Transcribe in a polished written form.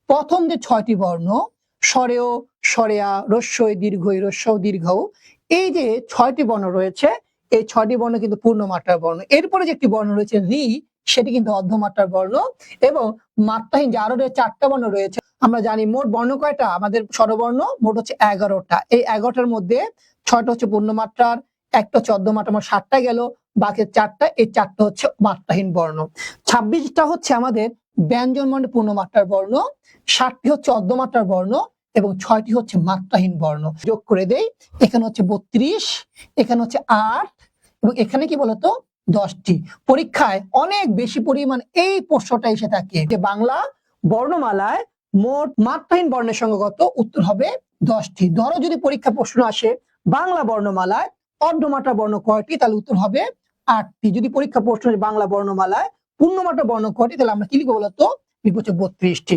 প্রথম যে 6টি বর্ণ স্বরেয়, স্বরেয়া, রস্যই, দীর্ঘই, রস্যও, দীর্ঘও, এই যে 6টি বর্ণ রয়েছে, এই 6টি বর্ণ কিন্তু পূর্ণমাত্রার বর্ণ। এরপরে যে একটি বর্ণ রয়েছে রি, সেটি কিন্তু অর্ধমাত্রার বর্ণ। এবং মাত্রাহীন যে আরো যে 4টা বর্ণ রয়েছে, আমরা জানি মোট বর্ণ কয়টা আমাদের স্বরবর্ণ, মোট হচ্ছে 11টা। এই 11টার মধ্যে 6টা হচ্ছে পূর্ণমাত্রার, একটা হচ্ছে অর্ধমাত্রা, আমার 7টা গেল, বাকি 4টা, এই 4টা হচ্ছে মাত্রাহীন বর্ণ। 26টা হচ্ছে আমাদের ব্যঞ্জন বর্ণের পূর্ণমাত্রার বর্ণ, 7টি হচ্ছে অর্ধমাত্রার বর্ণ এবং 6টি হচ্ছে মাত্রাহীন বর্ণ। যোগ করে দেই, এখানে হচ্ছে 32, এখানে হচ্ছে 8 এবং এখানে কি বলতো 10টি। পরীক্ষায় অনেক বেশি পরিমাণ এই প্রশ্নটা এসে থাকে যে বাংলা বর্ণমালায় মোট মাত্রাহীন বর্ণের সঙ্গে কত, উত্তর হবে 10টি। ধরো যদি পরীক্ষা প্রশ্ন আসে বাংলা বর্ণমালায় অর্ধমাত্রা বর্ণ কয়টি, তাহলে উত্তর হবে 8টি। যদি পরীক্ষা প্রশ্ন আসে বাংলা বর্ণমালায় পূর্ণমাত্রা বর্ণ কয়টি, তাহলে আমরা কি লিখবো বলতো, লিখবো হচ্ছে 32টি।